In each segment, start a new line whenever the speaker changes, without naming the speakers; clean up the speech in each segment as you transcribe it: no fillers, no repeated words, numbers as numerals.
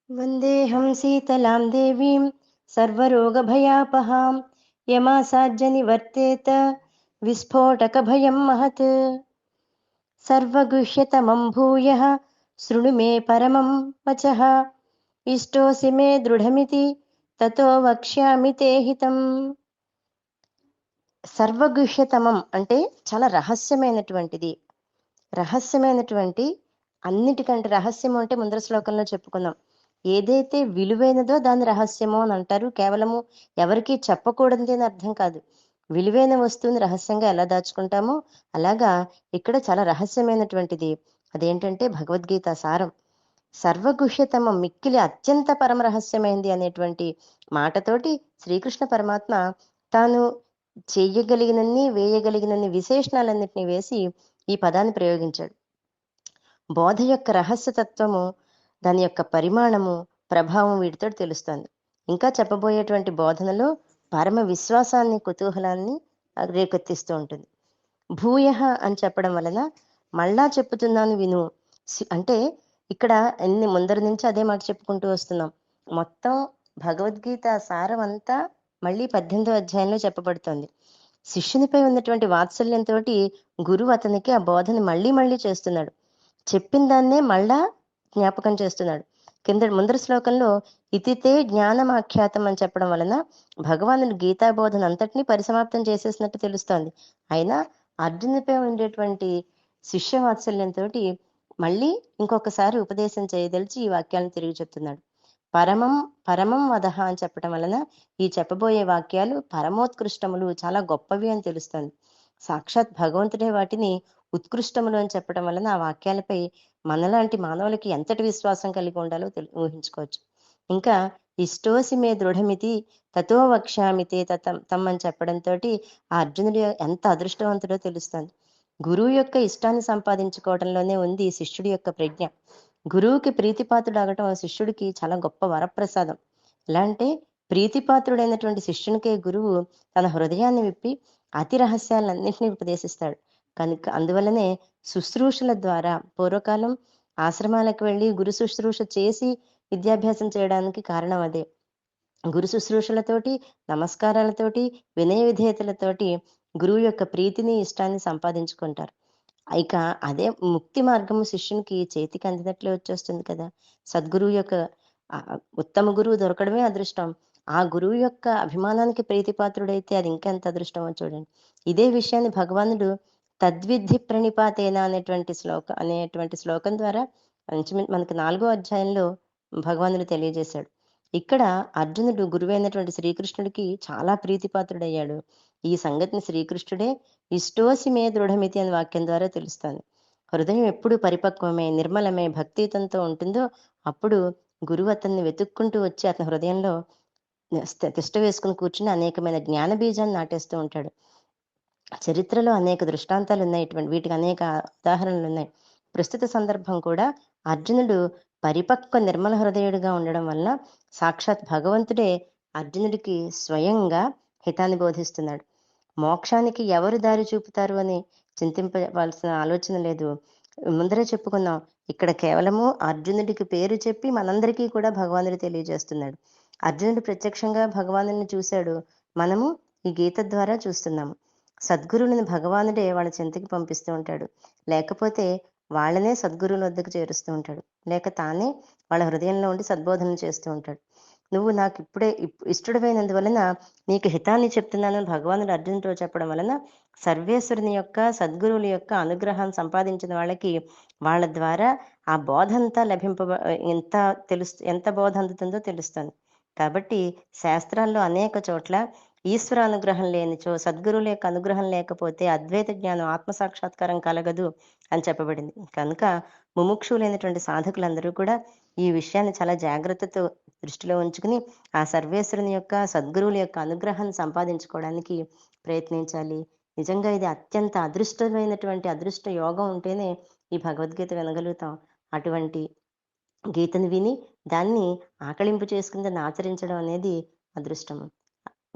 వందేహం శీతలాం దేవీం సర్వరోగభయాపహాం యమాసాజ్య నివర్తేత విస్ఫోటకభయం మహత్. సర్వగుహ్యతమం భూయః శృణు మే పరమం వచః. ఇష్టోసి మే దృఢమితి తతో వక్ష్యామి తే హితం. సర్వగుహ్యతమం అంటే చాలా రహస్యమైనటువంటిది. అన్నిటికంటే రహస్యము అంటే ముందర శ్లోకంలో చెప్పుకున్నాం. ఏదైతే విలువైనదో దాని రహస్యము అని అంటారు. కేవలము ఎవరికి చెప్పకూడదు అని అర్థం కాదు. విలువైన వస్తువుని రహస్యంగా ఎలా దాచుకుంటామో అలాగా ఇక్కడ చాలా రహస్యమైనటువంటిది. అదేంటంటే భగవద్గీత సారం. సర్వగుహ్యతమం మిక్కిలి అత్యంత పరమ రహస్యమైంది అనేటువంటి మాటతోటి శ్రీకృష్ణ పరమాత్మ తాను చెయ్యగలిగినన్ని వేయగలిగినన్ని విశేషణాలన్నింటినీ వేసి ఈ పదాన్ని ప్రయోగించాడు. బోధ యొక్క రహస్యతత్వము, దాని యొక్క పరిమాణము, ప్రభావం వీటితో తెలుస్తుంది. ఇంకా చెప్పబోయేటువంటి బోధనలో పరమ విశ్వాసాన్ని, కుతూహలాన్ని రేకెత్తిస్తూ ఉంటుంది. భూయః అని చెప్పడం వలన మళ్ళా చెప్పుతున్నాను విను. అంటే ఇక్కడ ఎన్ని ముందర నుంచి అదే మాట చెప్పుకుంటూ వస్తున్నాం. మొత్తం భగవద్గీత సారం అంతా మళ్ళీ 18వ అధ్యాయంలో చెప్పబడుతోంది. శిష్యునిపై ఉన్నటువంటి వాత్సల్యంతో గురువు అతనికి ఆ బోధని మళ్ళీ మళ్ళీ చేస్తున్నాడు. చెప్పిన దాన్నే మళ్ళా జ్ఞాపకం చేస్తున్నాడు. ముందర శ్లోకంలో ఇతితే జ్ఞానమాఖ్యాతం అని చెప్పడం వలన భగవానుడు గీతాబోధన అంతటినీ పరిసమాప్తం చేసేసినట్టు తెలుస్తోంది. అయినా అర్జునుడిపై ఉండేటువంటి శిష్య వాత్సల్యంతో మళ్ళీ ఇంకొకసారి ఉపదేశం చేయదలిచి ఈ వాక్యాలను తిరిగి చెప్తున్నాడు. పరమం పరమం వదహ అని చెప్పడం వలన ఈ చెప్పబోయే వాక్యాలు పరమోత్కృష్టములు, చాలా గొప్పవి అని తెలుస్తుంది. సాక్షాత్ భగవంతుడే వాటిని ఉత్కృష్టములు అని చెప్పడం వలన ఆ వాక్యాలపై మనలాంటి మానవులకి ఎంతటి విశ్వాసం కలిగి ఉండాలో ఊహించుకోవచ్చు. ఇంకా ఇష్టోసి మే దృఢమితి తతో వక్ష్యామితే తతం అని చెప్పడంతో ఆ అర్జునుడు ఎంత అదృష్టవంతుడో తెలుస్తుంది. గురువు యొక్క ఇష్టాన్ని సంపాదించుకోవడంలోనే ఉంది శిష్యుడి యొక్క ప్రజ్ఞ. గురువుకి ప్రీతిపాత్రుడు అగటం శిష్యుడికి చాలా గొప్ప వరప్రసాదం. ఎలా అంటే ప్రీతిపాత్రుడైనటువంటి శిష్యునికే గురువు తన హృదయాన్ని విప్పి అతి రహస్యాలన్నింటినీ ఉపదేశిస్తాడు. కనుక అందువల్లనే శుశ్రూషల ద్వారా పూర్వకాలం ఆశ్రమాలకు వెళ్ళి గురు శుశ్రూష చేసి విద్యాభ్యాసం చేయడానికి కారణం అదే. గురు శుశ్రూషలతోటి, నమస్కారాలతోటి, వినయ విధేయతలతోటి గురువు యొక్క ప్రీతిని, ఇష్టాన్ని సంపాదించుకుంటారు. ఇక అదే ముక్తి మార్గము శిష్యునికి చేతికి అందినట్లే వచ్చేస్తుంది కదా. సద్గురువు యొక్క ఉత్తమ గురువు దొరకడమే అదృష్టం. ఆ గురువు యొక్క అభిమానానికి ప్రీతిపాత్రుడైతే అది ఇంకెంత అదృష్టమో చూడండి. ఇదే విషయాన్ని భగవానుడు తద్విద్ధి ప్రణిపాతేన అనేటువంటి శ్లోకం ద్వారా మనకి 4వ అధ్యాయంలో భగవానుడు తెలియజేశాడు. ఇక్కడ అర్జునుడు గురువైనటువంటి శ్రీకృష్ణుడికి చాలా ప్రీతిపాత్రుడయ్యాడు. ఈ సంగతిని శ్రీకృష్ణుడే ఇష్టోసి మే దృఢమితి అనే వాక్యం ద్వారా తెలుస్తుంది. హృదయం ఎప్పుడు పరిపక్వమే, నిర్మలమే, భక్తియుతంతో ఉంటుందో అప్పుడు గురువు అతన్ని వెతుక్కుంటూ వచ్చి అతని హృదయంలో తిష్ట వేసుకుని కూర్చుని అనేకమైన జ్ఞాన బీజాన్ని నాటేస్తూ ఉంటాడు. చరిత్రలో అనేక దృష్టాంతాలు ఉన్నాయి. వీటికి అనేక ఉదాహరణలు ఉన్నాయి. ప్రస్తుత సందర్భం కూడా అర్జునుడు పరిపక్వ నిర్మల హృదయుడిగా ఉండడం వలన సాక్షాత్ భగవంతుడే అర్జునుడికి స్వయంగా హితాన్ని బోధిస్తున్నాడు. మోక్షానికి ఎవరు దారి చూపుతారు అని చింతింపవలసిన ఆలోచన లేదు. ముందరే చెప్పుకున్నాం, ఇక్కడ కేవలము అర్జునుడికి పేరు చెప్పి మనందరికీ కూడా భగవానుడు తెలియజేస్తున్నాడు. అర్జునుడు ప్రత్యక్షంగా భగవానుడిని చూశాడు, మనము ఈ గీత ద్వారా చూస్తున్నాము. సద్గురువుని భగవానుడే వాళ్ళ చింతకి పంపిస్తూ ఉంటాడు. లేకపోతే వాళ్ళనే సద్గురువుల వద్దకు చేరుస్తూ ఉంటాడు. లేక తానే వాళ్ళ హృదయంలో ఉండి సద్బోధన చేస్తూ ఉంటాడు. నువ్వు నాకు ఇప్పుడే ఇష్టడమైనందువలన నీకు హితాన్ని చెప్తున్నానని భగవానుడు అర్జునుడితో చెప్పడం వలన సర్వేశ్వరుని యొక్క, సద్గురువుల యొక్క అనుగ్రహాన్ని సంపాదించిన వాళ్ళకి వాళ్ళ ద్వారా ఆ బోధ అంతా ఎంత బోధ అందుతుందో తెలుస్తుంది. కాబట్టి శాస్త్రాల్లో అనేక చోట్ల ఈశ్వర అనుగ్రహం లేనిచో, సద్గురువుల యొక్క అనుగ్రహం లేకపోతే అద్వైత జ్ఞానం, ఆత్మసాక్షాత్కారం కలగదు అని చెప్పబడింది. కనుక ముముక్షులైనటువంటి సాధకులందరూ కూడా ఈ విషయాన్ని చాలా జాగ్రత్తతో దృష్టిలో ఉంచుకుని ఆ సర్వేశ్వరుని యొక్క, సద్గురువుల యొక్క అనుగ్రహాన్ని సంపాదించుకోవడానికి ప్రయత్నించాలి. నిజంగా ఇది అత్యంత అదృష్టమైనటువంటి అదృష్ట యోగం ఉంటేనే ఈ భగవద్గీత వినగలుగుతాం. అటువంటి గీతను విని దాన్ని ఆకళింపు చేసుకుని దాన్ని ఆచరించడం అనేది అదృష్టం.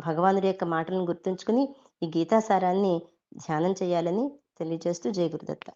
భగవానుడి యొక్క మాటలను గుర్తుంచుకుని ఈ గీతాసారాన్ని ధ్యానం చేయాలని తెలియజేస్తూ జై గురుదత్త.